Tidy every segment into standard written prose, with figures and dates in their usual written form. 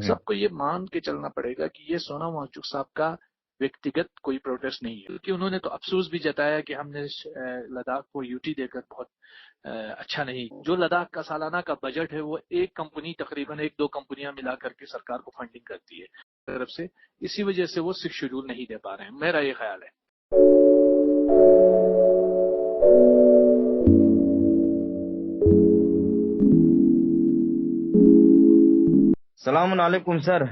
सबको ये मान के चलना पड़ेगा कि ये सोनम वांगचुक साहब का व्यक्तिगत कोई प्रोटेस्ट नहीं है, क्योंकि उन्होंने तो अफसोस भी जताया कि हमने लद्दाख को यूटी देकर बहुत अच्छा नहीं। जो लद्दाख का सालाना का बजट है वो एक कंपनी, तकरीबन एक दो कंपनियां मिला करके सरकार को फंडिंग करती है तरफ से, इसी वजह से वो 6 शेड्यूल नहीं दे पा रहे हैं, मेरा ये ख्याल है। सलाम अलैकुम सर।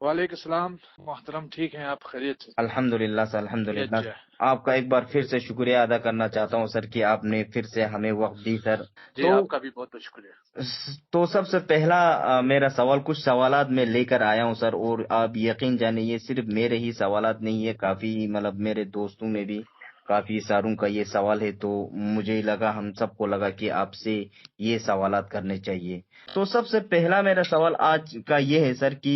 वालेकुम सलाम मोहतरम, ठीक हैं आप? खैरियत से? अल्हम्दुलिल्लाह सर, अल्हम्दुलिल्लाह। अच्छा आपका एक बार फिर से शुक्रिया अदा करना चाहता हूँ सर कि आपने फिर से हमें वक्त दी सर। जी, आपका भी बहुत बहुत शुक्रिया। तो सबसे पहला मेरा सवाल, कुछ सवालात मैं लेकर आया हूँ सर, और आप यकीन जाने ये सिर्फ मेरे ही सवालात नहीं है, काफी मतलब मेरे दोस्तों में भी काफी सारों का ये सवाल है, तो मुझे लगा, हम सबको लगा कि आपसे ये सवालात करने चाहिए। तो सबसे पहला मेरा सवाल आज का ये है सर कि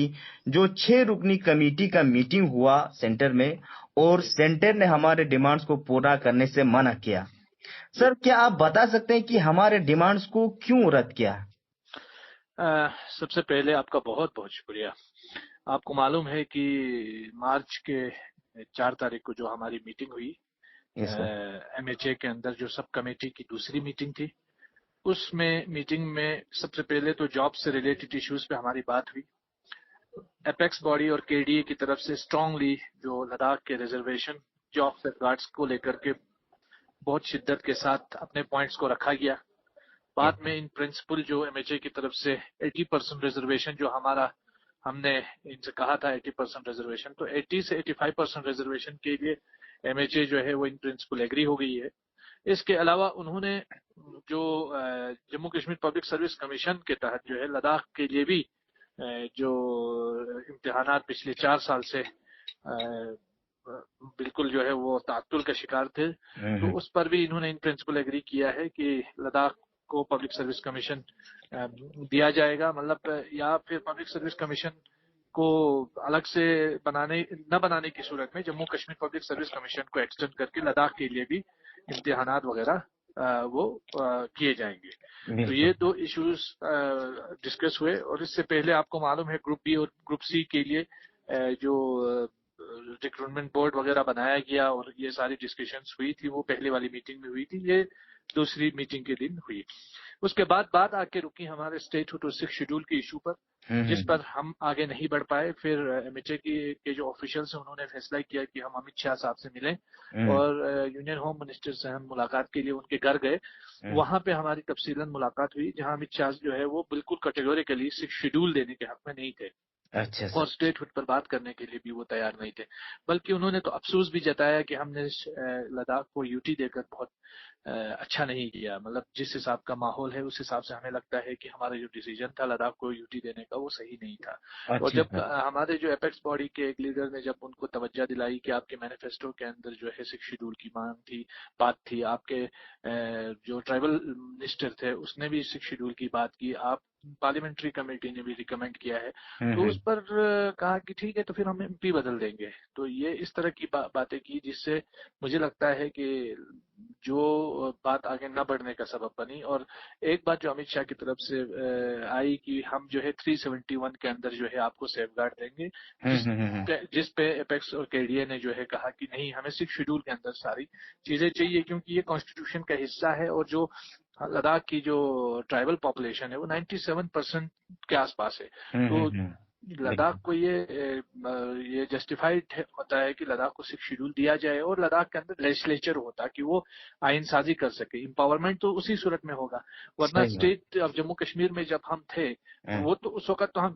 जो 6 रुकनी कमेटी का मीटिंग हुआ सेंटर में, और सेंटर ने हमारे डिमांड्स को पूरा करने से मना किया, सर क्या आप बता सकते हैं कि हमारे डिमांड्स को क्यों रद्द किया? सबसे पहले आपका बहुत बहुत शुक्रिया। आपको मालूम है कि मार्च के 4 तारीख को जो हमारी मीटिंग हुई एमएचए के अंदर, जो सब कमेटी की दूसरी मीटिंग थी, उसमें मीटिंग में सबसे पहले तो जॉब से रिलेटेड इश्यूज पे हमारी बात हुई। एपेक्स बॉडी और केडीए की तरफ से स्ट्रांगली जो लद्दाख के रिजर्वेशन, जॉब सेफगार्ड्स को लेकर के बहुत शिद्दत के साथ अपने पॉइंट्स को रखा गया। बाद में इन प्रिंसिपल जो एमएचए की तरफ से 80% रिजर्वेशन जो हमारा, हमने इनसे कहा था 80% रिजर्वेशन, तो 80 से 85% रिजर्वेशन के लिए एमएचए जो है वो इन प्रिंसिपल एग्री हो गई है। इसके अलावा उन्होंने जो Jammu Kashmir public service commission के तहत जो है लद्दाख के लिए भी जो इम्तिहानात पिछले 4 साल से बिल्कुल जो है वो तात्तुल का शिकार थे, तो उस पर भी इन्होंने इन प्रिंसिपल एग्री किया है कि लद्दाख को पब्लिक सर्विस कमीशन दिया जाएगा, मतलब या फिर पब्लिक सर्विस कमीशन को अलग से न बनाने की सूरत में Jammu Kashmir public service commission को एक्सटेंड करके लद्दाख के लिए भी इम्तिहानात वगैरह वो किए जाएंगे। तो ये 2 इश्यूज डिस्कस हुए। और इससे पहले आपको मालूम है ग्रुप बी और ग्रुप सी के लिए जो रिक्रूटमेंट बोर्ड वगैरह बनाया गया और ये सारी डिस्कशंस हुई थी, वो पहले वाली मीटिंग में हुई थी, ये दूसरी मीटिंग के दिन हुई। उसके बाद बात आके रुकी हमारे स्टेट टू 6 शेड्यूल के इशू पर, जिस पर हम आगे नहीं बढ़ पाए। फिर एमएचए के जो ऑफिशियल्स हैं उन्होंने फैसला किया कि हम अमित शाह साहब से मिलें, और यूनियन होम मिनिस्टर से हम मुलाकात के लिए उनके घर गए। वहां पे हमारी तफसीलन मुलाकात हुई, जहां अमित शाह जो है वो बिल्कुल कैटेगोरिकली 6 शेड्यूल देने के हक में नहीं थे। अच्छा और स्टेटहुड पर बात करने के लिए भी वो तैयार नहीं थे, बल्कि उन्होंने तो अफसोस भी जताया कि हमने लद्दाख को यूटी देकर बहुत अच्छा नहीं किया। मतलब जिस हिसाब का माहौल है उस हिसाब से हमें लगता है कि हमारा जो डिसीजन था लद्दाख को यूटी देने का वो सही नहीं था। और जब हमारे जो एपेक्स बॉडी के एक लीडर ने जब उनको तवज्जो दिलाई कि आपके मैनिफेस्टो के अंदर जो है 6 शेड्यूल की मांग थी, बात थी, आपके जो ट्राइबल मिनिस्टर थे उसने भी 6 शेड्यूल की बात की, आप पार्लियामेंट्री कमेटी ने भी रिकमेंड किया है, तो उस पर कहा कि ठीक है तो फिर हम एमपी बदल देंगे। तो ये इस तरह की बातें की, जिससे मुझे लगता है कि जो बात आगे न बढ़ने का सबब बनी। और एक बात जो अमित शाह की तरफ से आई कि हम जो है 371 के अंदर जो है आपको सेफगार्ड देंगे, जिस पे एपेक्स और केडीए ने जो है कहा कि नहीं, हमें 6 शेड्यूल के अंदर सारी चीजें चाहिए, क्योंकि ये कॉन्स्टिट्यूशन का हिस्सा है। और जो लद्दाख की जो ट्राइबल पॉपुलेशन है वो 97% के आसपास है। तो लद्दाख को ये जस्टिफाइड होता है कि लद्दाख को 6 शेड्यूल दिया जाए और लद्दाख के अंदर लेजिस्लेचर होता कि वो आइन साजी कर सके। एम्पावरमेंट तो उसी सूरत में होगा, वरना स्टेट ऑफ जम्मू कश्मीर में जब हम थे वो तो उस वक्त तो हम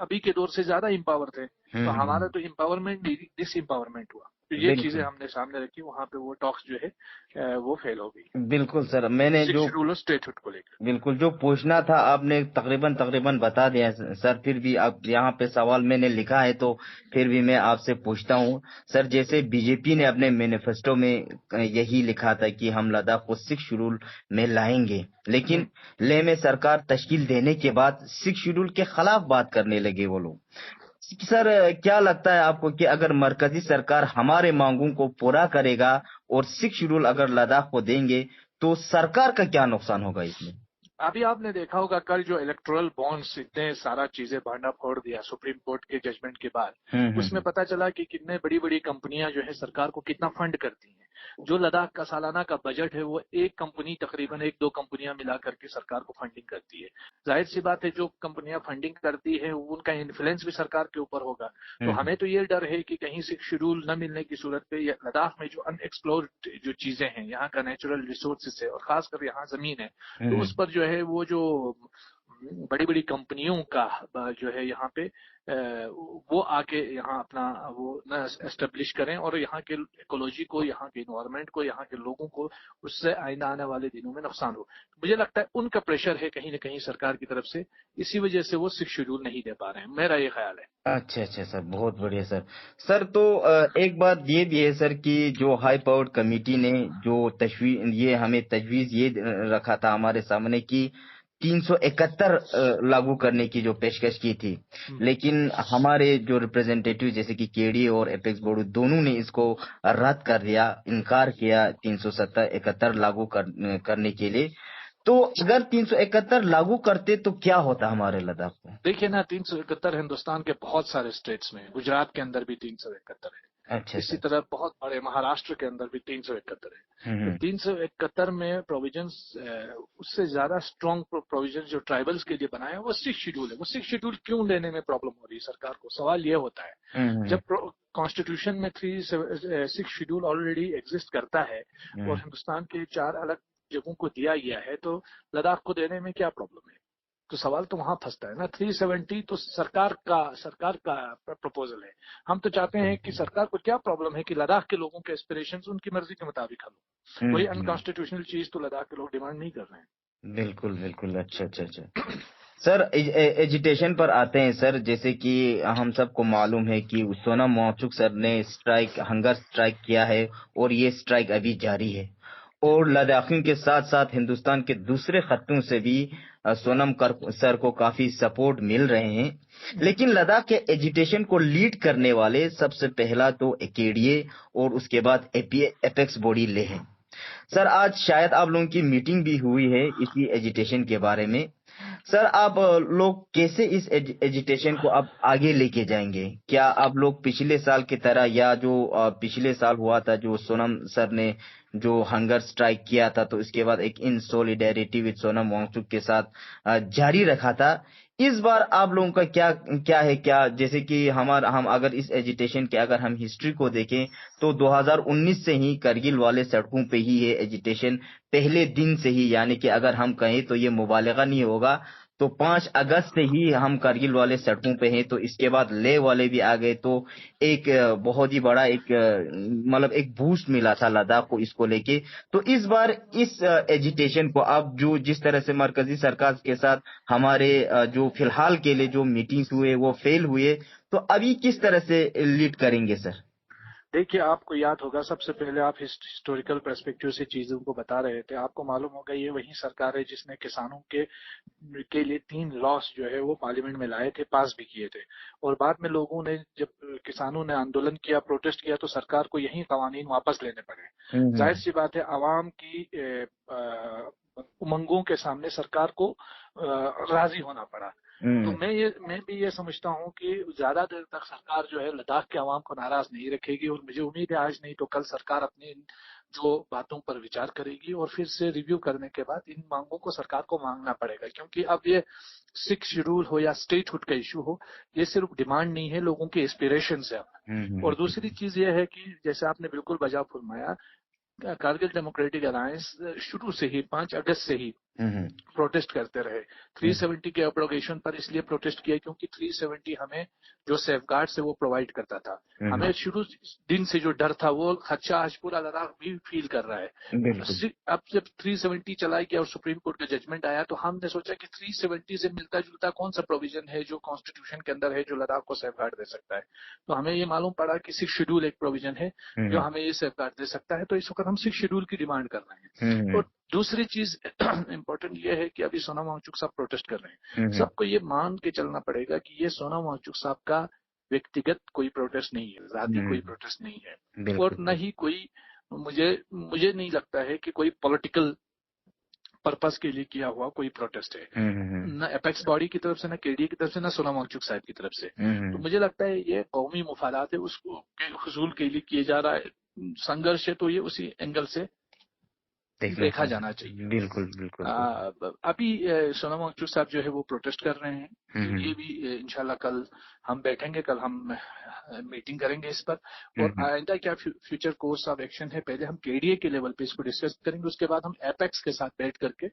अभी के दौर से ज्यादा एम्पावर थे, तो हमारा तो एम्पावरमेंट डिस एम्पावरमेंट हुआ। तो ये चीजें हमने सामने रखी, वहां पे वो टॉक्स जो है वो फेल हो गई। बिल्कुल सर, मैंने जो स्टेटहुड को लेकर बिल्कुल जो पूछना था आपने तकरीबन बता दिया सर। फिर भी आप यहाँ पे सवाल मैंने लिखा है तो फिर भी मैं आपसे पूछता हूँ सर। जैसे बीजेपी ने अपने मैनिफेस्टो में यही लिखा था कि हम लद्दाख को 6 शेड्यूल में लाएंगे, लेकिन लेह में सरकार तश्कील देने के बाद 6 शेड्यूल के खिलाफ बात करने लगे वो लोग। सर क्या लगता है आपको कि अगर मरकजी सरकार हमारे मांगों को पूरा करेगा और 6 शेड्यूल अगर लद्दाख को देंगे तो सरकार का क्या नुकसान होगा इसमें? अभी आपने देखा होगा कल जो इलेक्टोरल बॉन्ड्स इतने सारा चीजें भांडा फोड़ दिया सुप्रीम कोर्ट के जजमेंट के बाद, उसमें पता चला कि कितने बड़ी बड़ी कंपनियां जो है सरकार को कितना फंड करती हैं। जो लद्दाख का सालाना का बजट है वो एक कंपनी तकरीबन एक दो कंपनियां मिला करके सरकार को फंडिंग करती है। जाहिर सी बात है जो कंपनियां फंडिंग करती है उनका इन्फ्लुएंस भी सरकार के ऊपर होगा। तो हमें तो ये डर है कि कहीं से शेड्यूल न मिलने की सूरत पे लद्दाख में जो अनएक्सप्लोर्ड जो चीजें हैं, यहाँ का नेचुरल रिसोर्सेस है और खासकर यहाँ जमीन है, तो उस पर जो है वो जो बड़ी बड़ी कंपनियों का जो है यहाँ पे वो आके यहाँ अपना वो न एस्टेब्लिश करें और यहाँ के इकोलॉजी को, यहाँ के इन्वायरमेंट को, यहाँ के लोगों को उससे आइंदा आने वाले दिनों में नुकसान हो। मुझे लगता है उनका प्रेशर है कहीं ना कहीं सरकार की तरफ से, इसी वजह से वो 6 शेड्यूल नहीं दे पा रहे हैं, मेरा ये ख्याल है। अच्छा अच्छा सर, बहुत बढ़िया सर। सर तो एक बात ये भी है सर कि जो हाई पावर्ड कमेटी ने जो तजवीज ये हमें तजवीज ये रखा था हमारे सामने कि 371 लागू करने की जो पेशकश की थी, लेकिन हमारे जो रिप्रेजेंटेटिव जैसे कि केडी और एपेक्स बोर्ड दोनों ने इसको रद्द कर दिया, इनकार किया 371 लागू करने के लिए। तो अगर 371 लागू करते तो क्या होता हमारे लद्दाख को? देखिए ना, 371 हिंदुस्तान के बहुत सारे स्टेट्स में, गुजरात के अंदर भी 371 है। अच्छा इसी सर। तरह बहुत बड़े महाराष्ट्र के अंदर भी 371 है। तो 371 में प्रोविजंस उससे ज्यादा स्ट्रॉन्ग प्रोविजन जो ट्राइबल्स के लिए बनाए हैं वो 6 शेड्यूल है। वो 6 शेड्यूल क्यों लेने में प्रॉब्लम हो रही है सरकार को? सवाल ये होता है, जब कॉन्स्टिट्यूशन में 6 शेड्यूल ऑलरेडी एग्जिस्ट करता है और हिंदुस्तान के 4 अलग जगहों को दिया गया है, तो लद्दाख को देने में क्या प्रॉब्लम है? तो सवाल तो वहां फंसता है ना। 370 तो सरकार का प्रपोजल है। हम तो चाहते हैं कि सरकार को क्या प्रॉब्लम है कि लद्दाख के लोगों के एस्पिरेशंस उनकी मर्जी के मुताबिक हल हो। कोई अनकॉन्स्टिट्यूशनल चीज तो लद्दाख के लोग डिमांड नहीं कर रहे हैं। बिल्कुल बिल्कुल। अच्छा अच्छा अच्छा सर, एजिटेशन पर आते हैं सर। जैसे कि हम सबको मालूम है कि सोनम वांगचुक सर ने हंगर स्ट्राइक किया है और ये स्ट्राइक अभी जारी है, और लद्दाखियों के साथ साथ हिंदुस्तान के दूसरे खत्तों से भी सर को काफी सपोर्ट मिल रहे हैं। लेकिन लद्दाख के एजिटेशन को लीड करने वाले सबसे पहला तो एकेडीए और उसके बाद एपेक्स बॉडी ले हैं। सर आज शायद आप लोगों की मीटिंग भी हुई है इसी एजिटेशन के बारे में। सर आप लोग कैसे इस एजिटेशन को आप आगे लेके जाएंगे? क्या आप लोग पिछले साल की तरह, या जो पिछले साल हुआ था जो सोनम सर ने जो हंगर स्ट्राइक किया था तो इसके बाद एक इन सोलिडेरिटी विद सोनम वांगचुक के साथ जारी रखा था, इस बार आप लोगों का क्या क्या है? क्या जैसे कि हम अगर इस एजिटेशन के अगर हम हिस्ट्री को देखें तो 2019 से ही करगिल वाले सड़कों पे ही ये एजिटेशन पहले दिन से ही, यानी कि अगर हम कहें तो ये मुबालगा नहीं होगा, तो 5 अगस्त से ही हम करगिल वाले सड़कों पे हैं। तो इसके बाद लेह वाले भी आ गए, तो एक बहुत ही बड़ा एक मतलब एक बूस्ट मिला था लद्दाख को इसको लेके। तो इस बार इस एजिटेशन को आप जो जिस तरह से मरकजी सरकार के साथ हमारे जो फिलहाल के लिए जो मीटिंग्स हुए वो फेल हुए, तो अभी किस तरह से लीड करेंगे सर? देखिए, आपको याद होगा, सबसे पहले आप हिस्टोरिकल पर्सपेक्टिव से चीजों को बता रहे थे। आपको मालूम होगा ये वही सरकार है जिसने किसानों के लिए 3 लॉस जो है वो पार्लियामेंट में लाए थे, पास भी किए थे। और बाद में लोगों ने, जब किसानों ने आंदोलन किया, प्रोटेस्ट किया, तो सरकार को यही कवानीन वापस लेने पड़े। जाहिर सी बात है, आवाम की उमंगों के सामने सरकार को राजी होना पड़ा। तो मैं भी ये समझता हूँ कि ज्यादा देर तक सरकार जो है लद्दाख के अवाम को नाराज नहीं रखेगी, और मुझे उम्मीद है आज नहीं तो कल सरकार अपनी जो बातों पर विचार करेगी और फिर से रिव्यू करने के बाद इन मांगों को सरकार को मांगना पड़ेगा। क्योंकि अब ये 6 शेड्यूल हो या स्टेटहुड का इशू हो, ये सिर्फ डिमांड नहीं है, लोगों के एस्पिरेशन है अब। और दूसरी चीज ये है कि जैसे आपने बिल्कुल बजा फरमाया, कारगिल डेमोक्रेटिक अलायंस शुरू से ही 5 अगस्त से ही प्रोटेस्ट करते रहे। 370 के एब्रोगेशन पर इसलिए प्रोटेस्ट किया क्योंकि 370 हमें जो सेफगार्ड से वो प्रोवाइड करता था। हमें शुरू दिन से जो डर था वो खदशा आज पूरा लद्दाख भी फील कर रहा है। अब जब 370 चलाई गया और सुप्रीम कोर्ट का जजमेंट आया, तो हमने सोचा कि 370 से मिलता जुलता कौन सा प्रोविजन है जो कॉन्स्टिट्यूशन के अंदर है जो लद्दाख को सेफगार्ड दे सकता है। तो हमें ये मालूम पड़ा कि 6 शेड्यूल एक प्रोविजन है जो हमें ये सेफगार्ड दे सकता है। तो इस वक्त हम 6 शेड्यूल की डिमांड कर रहे हैं। और दूसरी चीज इम्पोर्टेंट ये है कि अभी सोनम वांगचुक साहब प्रोटेस्ट कर रहे हैं। सबको ये मान के चलना पड़ेगा कि ये सोनम वांगचुक साहब का व्यक्तिगत कोई प्रोटेस्ट नहीं है, जाति कोई प्रोटेस्ट नहीं है, और न ही कोई मुझे नहीं लगता है कि कोई पॉलिटिकल पर्पस के लिए किया हुआ कोई प्रोटेस्ट है, न एपेक्स बॉडी की तरफ से, न केडीए की तरफ से, न सोनम वांगचुक साहब की तरफ से। तो मुझे लगता है ये कौमी मुफादात है उसको के हुसूल के लिए किए जा रहा है संघर्ष है, तो ये उसी एंगल से देखा जाना चाहिए। बिल्कुल बिल्कुल। अभी सोनम वांगचुक साहब जो है वो प्रोटेस्ट कर रहे हैं, तो ये भी इंशाल्लाह कल हम बैठेंगे, कल हम मीटिंग करेंगे इस पर, और आइंदा क्या फ्यूचर कोर्स ऑफ एक्शन है, पहले हम केडीए के लेवल पे इसको डिस्कस करेंगे, उसके बाद हम एपेक्स के साथ बैठ करके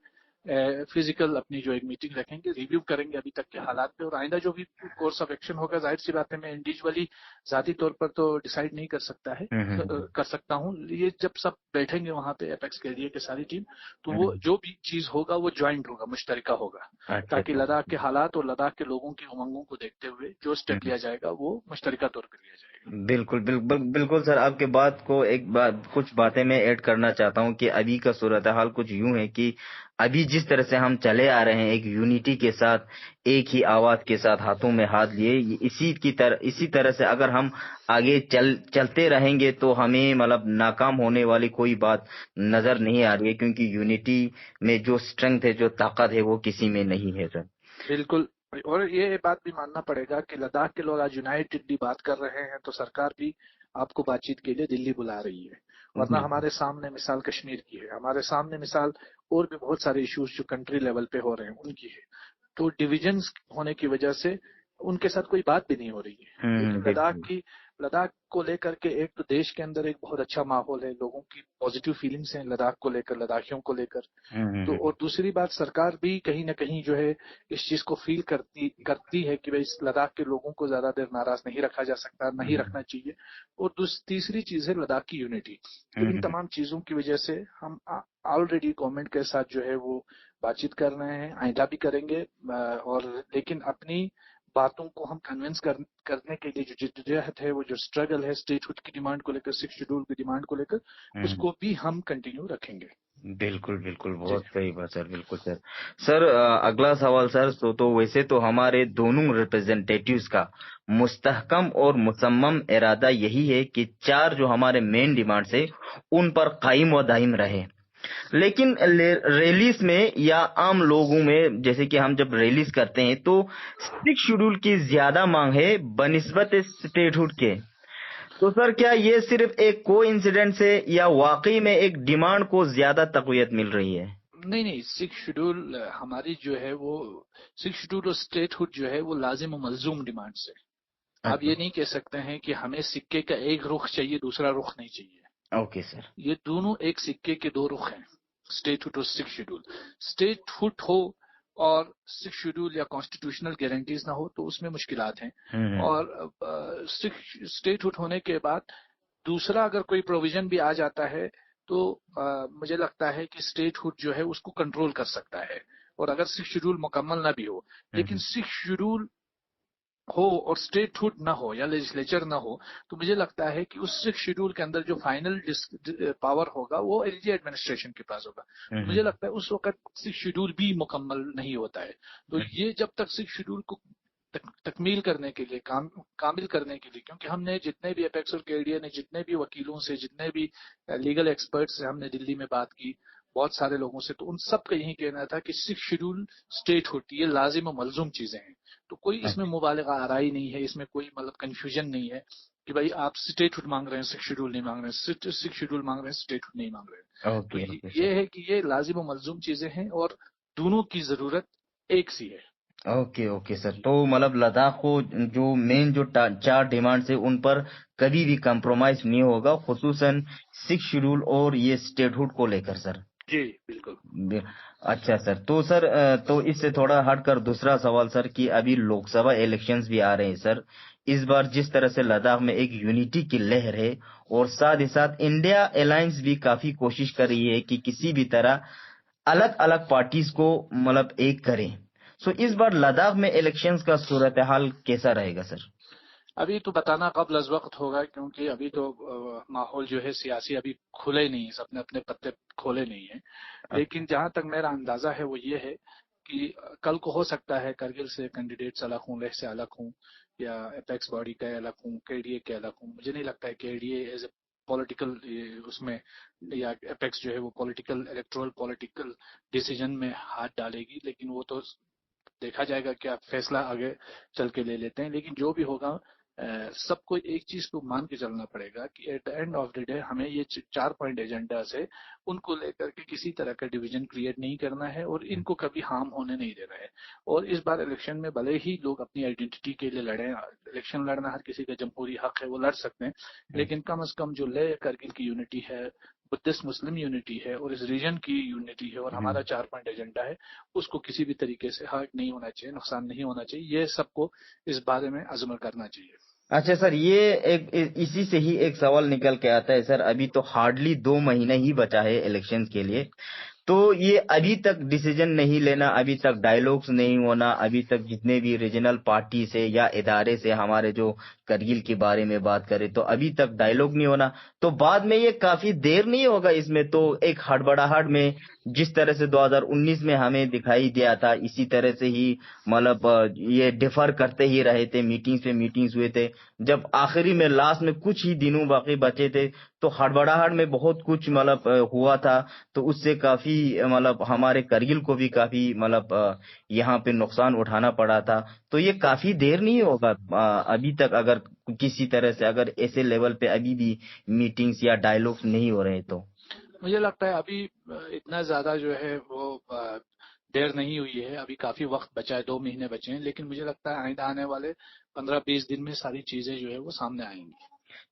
फिजिकल अपनी जो एक मीटिंग रखेंगे, रिव्यू करेंगे अभी तक के हालात पे, और आइंदा जो भी कोर्स ऑफ एक्शन होगा, जाहिर सी बात है मैं इंडिविजुअली जाती तौर पर तो डिसाइड नहीं कर सकता हूँ, ये जब सब बैठेंगे वहां पे एपेक्स केडीए के सारी टीम, तो वो जो भी चीज होगा वो ज्वाइंट होगा, मुश्तरका होगा, ताकि लद्दाख के हालात और लद्दाख के लोगों की उमंगों को देखते हुए जो स्टेप लिया जाएगा वो मुश्तरका तौर पर लिया जाएगा। बिल्कुल बिल्कुल बिल्कुल सर, आपके बात को एक बात कुछ बातें मैं ऐड करना चाहता हूं कि अभी का सूरत हाल कुछ यूं है कि अभी जिस तरह से हम चले आ रहे हैं एक यूनिटी के साथ, एक ही आवाज के साथ, हाथों में हाथ लिए, इसी तरह से अगर हम आगे चलते रहेंगे तो हमें मतलब नाकाम होने वाली कोई बात नजर नहीं आ रही है, क्योंकि यूनिटी में जो स्ट्रेंथ है, जो ताकत है, वो किसी में नहीं है सर। बिल्कुल, और ये बात भी मानना पड़ेगा कि लद्दाख के लोग आज यूनाइटेडली बात कर रहे हैं, तो सरकार भी आपको बातचीत के लिए दिल्ली बुला रही है, वरना हमारे सामने मिसाल कश्मीर की है, हमारे सामने मिसाल और भी बहुत सारे इश्यूज जो कंट्री लेवल पे हो रहे हैं उनकी है, तो डिविजन्स होने की वजह से उनके साथ कोई बात भी नहीं हो रही है। लेकिन लद्दाख को लेकर के एक तो देश के अंदर एक बहुत अच्छा माहौल है, लोगों की पॉजिटिव फीलिंग्स हैं लद्दाख को लेकर, लद्दाखियों को लेकर, तो और दूसरी बात सरकार भी कहीं ना कहीं जो है इस चीज को फील करती है कि भाई इस लद्दाख के लोगों को ज्यादा देर नाराज नहीं रखा जा सकता, नहीं रखना चाहिए, और तीसरी चीज है लद्दाख की यूनिटी। तो इन तमाम चीजों की वजह से हम ऑलरेडी गवर्नमेंट के साथ जो है वो बातचीत कर रहे हैं, आइंदा भी करेंगे, और लेकिन अपनी बातों को हम कन्विंस करने के लिए जो जिद्दोजहद है, वो जो स्ट्रगल है स्टेटहुड की डिमांड को लेकर, 6 शेड्यूल की डिमांड को लेकर, उसको भी हम कंटिन्यू रखेंगे। बिल्कुल बिल्कुल, बहुत सही बात सर, बिल्कुल सर। सर अगला सवाल सर, तो वैसे तो हमारे दोनों रिप्रेजेंटेटिव्स का मुस्तहकम और मुसम्मम इरादा यही है कि 4 जो हमारे मेन डिमांड्स है उन पर कायम व दायम रहे, लेकिन रैलीज में या आम लोगों में, जैसे कि हम जब रैलीज करते हैं तो 6 शेड्यूल की ज्यादा मांग है बनिस्बत स्टेटहुड के, तो सर क्या ये सिर्फ एक कोइंसिडेंस है या वाकई में एक डिमांड को ज्यादा तकवीत मिल रही है? नहीं, 6 शेड्यूल हमारी जो है वो 6 शेड्यूल और स्टेटहुड जो है वो लाजिम और मलजूम डिमांड्स है। आप ये नहीं कह सकते हैं कि हमें सिक्के का एक रुख चाहिए, दूसरा रुख नहीं चाहिए। ओके सर, ये दोनों एक सिक्के के दो रुख हैं, स्टेटहुड और 6 शेड्यूल। स्टेटहुड हो और 6 शेड्यूल या कॉन्स्टिट्यूशनल गारंटीज ना हो तो उसमें मुश्किलात हैं, और स्टेटहुड होने के बाद दूसरा अगर कोई प्रोविजन भी आ जाता है तो मुझे लगता है कि स्टेटहुड जो है उसको कंट्रोल कर सकता है, और अगर 6 शेड्यूल मुकम्मल ना भी हो, लेकिन 6 शेड्यूल हो और स्टेटहुड ना हो या लेजिस्लेचर ना हो, तो मुझे लगता है कि उस 6 शेड्यूल के अंदर जो फाइनल पावर होगा वो एलजी एडमिनिस्ट्रेशन के पास होगा। तो मुझे लगता है उस वक्त 6 शेड्यूल भी मुकम्मल नहीं होता है। तो ये जब तक 6 शेड्यूल को तकमील करने के लिए, कामिल करने के लिए, क्योंकि हमने जितने भी एपेक्स और केडीए ने जितने भी वकीलों से, जितने भी लीगल एक्सपर्ट्स से हमने दिल्ली में बात की, बहुत सारे लोगों से, तो उन सब का यही कहना था कि 6 शेड्यूल स्टेटहुड ये लाजिम और मलजूम चीजें हैं, तो कोई इसमें मुबालगा आराई नहीं है, इसमें कोई मतलब कंफ्यूजन नहीं है कि भाई आप स्टेटहुड मांग रहे हैं 6 शेड्यूल नहीं मांग रहे हैं, 6 शेड्यूल मांग रहे हैं स्टेटहुड नहीं मांग रहे हैं। तो ये है कि ये लाजिम और मलजूम चीजें हैं और दोनों की जरूरत एक सी है। ओके सर, तो मतलब लद्दाख को जो मेन जो 4 डिमांड्स है उन पर कभी भी कंप्रोमाइज नहीं होगा, खुसूसन 6 शेड्यूल और ये स्टेटहुड को लेकर सर। जी बिल्कुल। अच्छा सर, तो सर तो इससे थोड़ा हटकर दूसरा सवाल सर कि अभी लोकसभा इलेक्शंस भी आ रहे हैं सर, इस बार जिस तरह से लद्दाख में एक यूनिटी की लहर है और साथ ही साथ इंडिया अलायंस भी काफी कोशिश कर रही है कि किसी भी तरह अलग अलग पार्टीज को मतलब एक करें, सो इस बार लद्दाख में इलेक्शंस का सूरत हाल कैसा रहेगा सर? अभी तो बताना कब अज वक्त होगा, क्योंकि अभी तो माहौल जो है सियासी अभी खुले नहीं है, सबने अपने पत्ते खोले नहीं है। लेकिन जहां तक मेरा अंदाजा है वो ये है कि कल को हो सकता है करगिल से कैंडिडेट्स अलग हों, लेह से अलग हों, या एपेक्स बॉडी का अलग हों, केडीए के अलग हों। मुझे नहीं लगता है केडीए एज ए पॉलिटिकल उसमें या एपेक्स जो है वो पॉलिटिकल इलेक्टोरल पॉलिटिकल डिसीजन में हाथ डालेगी, लेकिन वो तो देखा जाएगा क्या फैसला आगे चल के ले लेते हैं। लेकिन जो भी होगा सबको एक चीज को मान के चलना पड़ेगा कि at the end of the day हमें ये 4 पॉइंट एजेंडा से उनको लेकर के किसी तरह का डिवीजन क्रिएट नहीं करना है और इनको कभी हार्म होने नहीं देना है। और इस बार इलेक्शन में भले ही लोग अपनी आइडेंटिटी के लिए लड़े, इलेक्शन लड़ना हर किसी का जमहूरी हक है, वो लड़ सकते हैं, लेकिन कम से कम जो ले करगिल की यूनिटी है, बुद्धिस्ट मुस्लिम यूनिटी है और इस रीजन की यूनिटी है और हमारा 4 पॉइंट एजेंडा है, उसको किसी भी तरीके से हर्ट नहीं होना चाहिए, नुकसान नहीं होना चाहिए। ये सबको इस बारे में अजमल करना चाहिए। अच्छा सर, ये एक इसी से ही एक सवाल निकल के आता है सर। अभी तो हार्डली 2 महीने ही बचा है इलेक्शन के लिए, तो ये अभी तक डिसीजन नहीं लेना, अभी तक डायलॉग्स नहीं होना, अभी तक जितने भी रीजनल पार्टी से या इदारे से हमारे जो करगिल के बारे में बात करें तो अभी तक डायलॉग नहीं होना, तो बाद में ये काफी देर नहीं होगा इसमें? तो एक हड़बड़ाहट में जिस तरह से 2019 में हमें दिखाई दिया था, इसी तरह से ही मतलब ये डिफर करते ही रहे थे, मीटिंग्स पे मीटिंग्स हुए थे, जब आखिरी में लास्ट में कुछ ही दिनों बाकी बचे थे तो हड़बड़ाहट में बहुत कुछ मतलब हुआ था। तो उससे काफी मतलब हमारे करगिल को भी काफी मतलब यहाँ पे नुकसान उठाना पड़ा था। तो ये काफी देर नहीं होगा अभी तक, अगर किसी तरह से अगर ऐसे लेवल पे अभी भी मीटिंग्स या डायलॉग्स नहीं हो रहे तो? मुझे लगता है अभी इतना ज्यादा जो है वो देर नहीं हुई है, अभी काफी वक्त बचा है, 2 महीने बचे हैं, लेकिन मुझे लगता है आइंदा आने वाले 15-20 दिन में सारी चीजें जो है वो सामने आएंगी।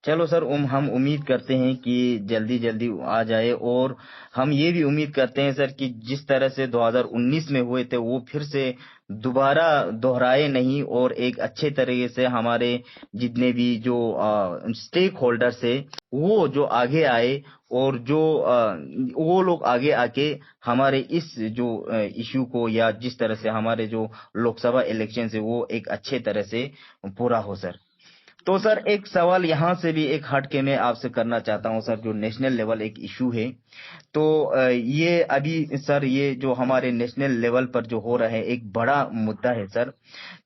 चलो सर, हम उम्मीद करते हैं कि जल्दी जल्दी आ जाए, और हम ये भी उम्मीद करते हैं सर कि जिस तरह से 2019 में हुए थे वो फिर से दोबारा दोहराए नहीं, और एक अच्छे तरीके से हमारे जितने भी जो स्टेक होल्डर्स है वो जो आगे आए, और जो वो लोग आगे आके हमारे इस जो इश्यू को, या जिस तरह से हमारे जो लोकसभा इलेक्शन है वो एक अच्छे तरह से पूरा हो सर। तो सर एक सवाल यहाँ से भी एक हट के मैं आपसे करना चाहता हूँ सर, जो नेशनल लेवल एक इशू है, तो ये अभी सर ये जो हमारे नेशनल लेवल पर जो हो रहा है एक बड़ा मुद्दा है सर।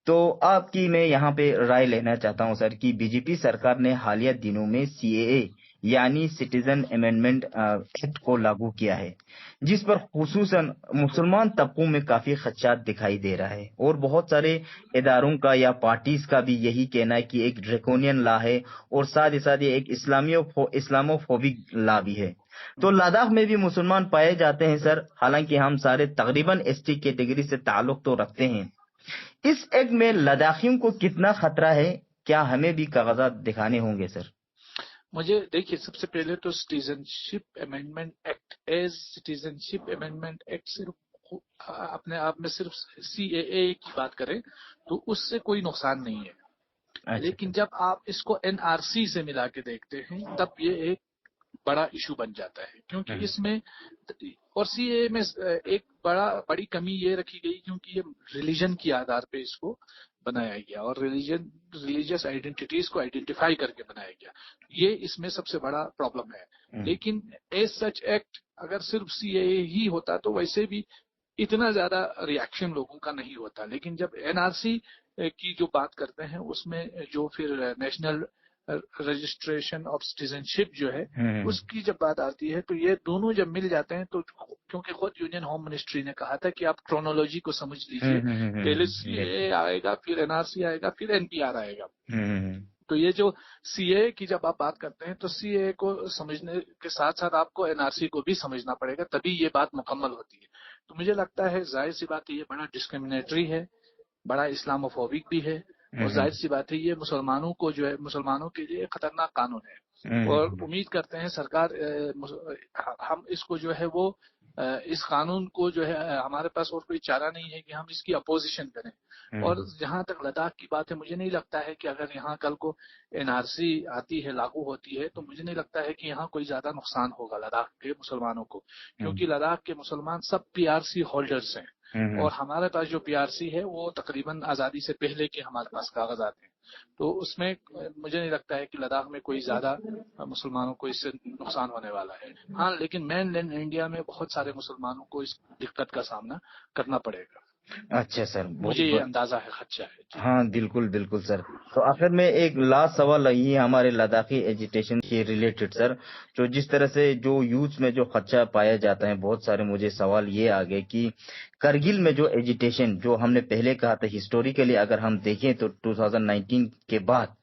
तो आपकी मैं यहाँ पे राय लेना चाहता हूँ सर कि बीजेपी सरकार ने हालिया दिनों में सीएए यानी सिटीजन अमेंडमेंट एक्ट को लागू किया है, जिस पर खुसूसन मुसलमान तबकों में काफी खदशात दिखाई दे रहा है, और बहुत सारे इदारों का या पार्टीज का भी यही कहना है कि एक ड्रैकोनियन लॉ है, और साथ ही साथ ये एक इस्लामोफोबिक लॉ भी है। तो लद्दाख में भी मुसलमान पाए जाते हैं सर, हालांकि हम सारे तकरीबन एसटी कैटेगरी से ताल्लुक तो रखते हैं। इस एक्ट में लद्दाखियों को कितना खतरा है? क्या हमें भी कागजात दिखाने होंगे सर? मुझे देखिए, सबसे पहले तो citizenship amendment act as citizenship amendment act सिर्फ अपने आप में सिर्फ सीएए की बात करें तो उससे कोई नुकसान नहीं है, अच्छा लेकिन जब आप इसको एनआरसी से मिला के देखते हैं तब ये एक बड़ा इशू बन जाता है, क्योंकि सर। इसमें और सीए में एक बड़ी कमी ये रखी गई क्योंकि ये रिलीजन के आधार पे इसको बनाया गया और रिलीजियस आइडेंटिटीज को आइडेंटिफाई करके बनाया गया। ये इसमें सबसे बड़ा प्रॉब्लम है। लेकिन एज सच एक्ट अगर सिर्फ सीएए ही होता तो वैसे भी इतना ज्यादा रिएक्शन लोगों का नहीं होता, लेकिन जब एनआरसी की जो बात करते हैं उसमें जो फिर नेशनल रजिस्ट्रेशन ऑफ सिटीजनशिप जो है उसकी जब बात आती है तो ये दोनों जब मिल जाते हैं तो, क्योंकि खुद यूनियन होम मिनिस्ट्री ने कहा था कि आप क्रोनोलॉजी को समझ लीजिए, पहले सीए आएगा, फिर एनआरसी आएगा, फिर एनपीआर आएगा। तो ये जो सीए की जब आप बात करते हैं तो सीए को समझने के साथ साथ आपको एनआरसी को भी समझना पड़ेगा, तभी ये बात मुकम्मल होती है। तो मुझे लगता है जाहिर सी बात है ये बड़ा डिस्क्रिमिनेटरी है, बड़ा इस्लामोफोबिक भी है, और जाहिर सी बात है ये मुसलमानों को जो है, मुसलमानों के लिए खतरनाक कानून है। और उम्मीद करते हैं सरकार हम इसको जो है वो इस कानून को जो है, हमारे पास और कोई चारा नहीं है कि हम इसकी अपोजिशन करें। और जहां तक लद्दाख की बात है, मुझे नहीं लगता है कि अगर यहाँ कल को एनआरसी आती है, लागू होती है, तो मुझे नहीं लगता है कि यहाँ कोई ज्यादा नुकसान होगा लद्दाख के मुसलमानों को, क्योंकि लद्दाख के मुसलमान सब पीआरसी होल्डर्स हैं और हमारे पास जो पीआरसी है वो तकरीबन आजादी से पहले के हमारे पास कागजात हैं। तो उसमें मुझे नहीं लगता है कि लद्दाख में कोई ज्यादा मुसलमानों को इससे नुकसान होने वाला है। हाँ, लेकिन मेन लैंड इंडिया में बहुत सारे मुसलमानों को इस दिक्कत का सामना करना पड़ेगा। अच्छा सर, मुझे ये बहुत अंदाजा है, खदशा है जी। हाँ, बिल्कुल बिल्कुल सर। तो आखिर में एक लास्ट सवाल यही है हमारे लद्दाखी एजिटेशन के रिलेटेड सर। जो जिस तरह से जो यूथ में जो खदशा पाया जाता है, बहुत सारे मुझे सवाल ये आ गए कि करगिल में जो एजिटेशन, जो हमने पहले कहा था हिस्टोरिकली अगर हम देखें तो 2019 के बाद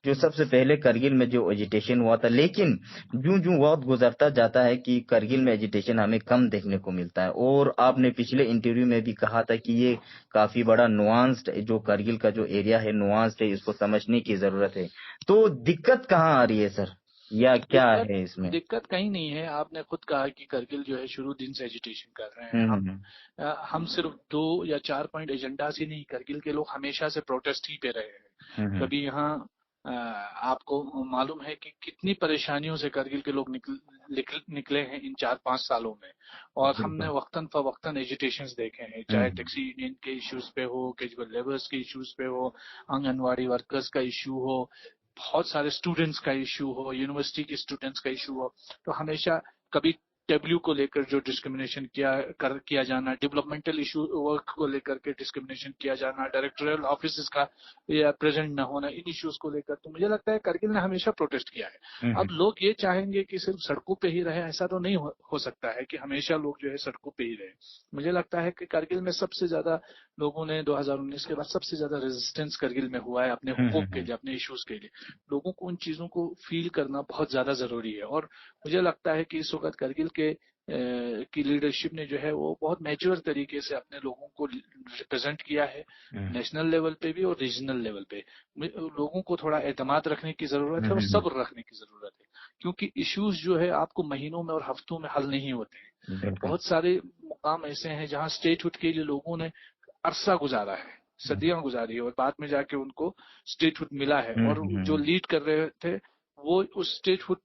जो सबसे पहले करगिल में जो एजिटेशन हुआ था, लेकिन जूं जूं वक्त गुजरता जाता है कि करगिल में एजिटेशन हमें कम देखने को मिलता है। और आपने पिछले इंटरव्यू में भी कहा था कि ये काफी बड़ा नुआंस्ड, जो करगिल का जो एरिया है नुआंस्ड है, इसको समझने की जरूरत है। तो दिक्कत कहाँ आ रही है सर, या क्या दिक्कत है इसमें? दिक्कत कहीं नहीं है। आपने खुद कहा कि करगिल जो है शुरू दिन से एजिटेशन कर रहे हैं। हम्म। हम सिर्फ 2 या 4 पॉइंट एजेंडा से नहीं, करगिल के लोग हमेशा से प्रोटेस्ट ही पे रहे हैं। हम्म। कभी यहाँ आपको मालूम है कि कितनी परेशानियों से करगिल के लोग निकले हैं इन 4-5 सालों में। और हमने बिल्कुल। वक्तन फवक्तन एजिटेशंस देखे हैं, चाहे हम्म। टैक्सी यूनियन के इश्यूज पे हो, कैजुअल लेबर्स के इश्यूज पे हो, आंगनवाड़ी वर्कर्स का इश्यू हो, बहुत सारे स्टूडेंट्स का इश्यू हो, यूनिवर्सिटी के स्टूडेंट्स का इश्यू हो। तो हमेशा कभी डब्ल्यू को लेकर जो डिस्क्रिमिनेशन किया जाना, डेवलपमेंटल इशू वर्क को लेकर के डिस्क्रिमिनेशन किया जाना, डायरेक्टोरियल ऑफिस का या प्रेजेंट न होना, इन इश्यूज को लेकर तो मुझे लगता है करगिल ने हमेशा प्रोटेस्ट किया है। हम्म। अब लोग ये चाहेंगे कि सिर्फ सड़कों पे ही रहे, ऐसा तो नहीं हो सकता है कि हमेशा लोग जो है सड़कों पे ही रहे। मुझे लगता है कि करगिल में सबसे ज्यादा लोगों ने 2019 के बाद सबसे ज्यादा रेजिस्टेंस करगिल में हुआ है अपने हुकूक के लिए, अपने इश्यूज के लिए। लोगों को उन चीजों को फील करना बहुत ज्यादा जरूरी है। और मुझे लगता है कि इस वक्त करगिल की लीडरशिप ने जो है वो बहुत मैच्योर तरीके से अपने लोगों को रिप्रेजेंट किया है, नेशनल लेवल पे भी और रीजनल लेवल पे। लोगों को थोड़ा एतमाद रखने की जरूरत है और सब्र रखने की जरूरत है, क्योंकि इश्यूज जो है आपको महीनों में और हफ्तों में हल नहीं होते हैं। बिल्कुल। बहुत सारे मुकाम ऐसे हैं जहां स्टेटहुड के लिए लोगों ने अरसा गुजारा है, सदियां गुजारी है, और बाद में जाके उनको स्टेटहुड मिला है। और जो लीड कर रहे थे वो उस स्टेटहुड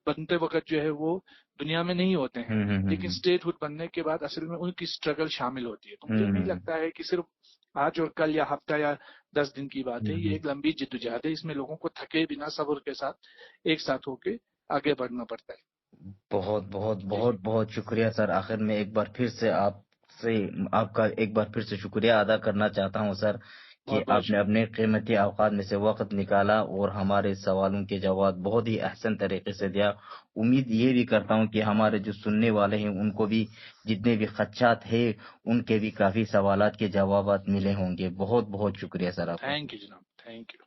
बनते वक्त जो है वो दुनिया में नहीं होते हैं, लेकिन स्टेटहुड बनने के बाद असल में उनकी स्ट्रगल शामिल होती है। तो मुझे नहीं लगता है कि सिर्फ आज और कल या हफ्ता या 10 दिन की बात है। ये एक लंबी जिद्दोजहद है, इसमें लोगों को थके बिना सब्र के साथ एक साथ होके आगे बढ़ना पड़ता है। बहुत बहुत जी बहुत बहुत शुक्रिया सर। आखिर में एक बार फिर से आपसे आपका एक बार फिर से शुक्रिया अदा करना चाहता हूं सर, कि बहुत बहुत आपने अपने कीमती औकात में से वक्त निकाला और हमारे सवालों के जवाब बहुत ही अहसन तरीके से दिया। उम्मीद ये भी करता हूं कि हमारे जो सुनने वाले हैं उनको भी जितने भी खदशात है उनके भी काफी सवालात के जवाब मिले होंगे। बहुत बहुत शुक्रिया सर आपका। थैंक यू जनाब, थैंक यू।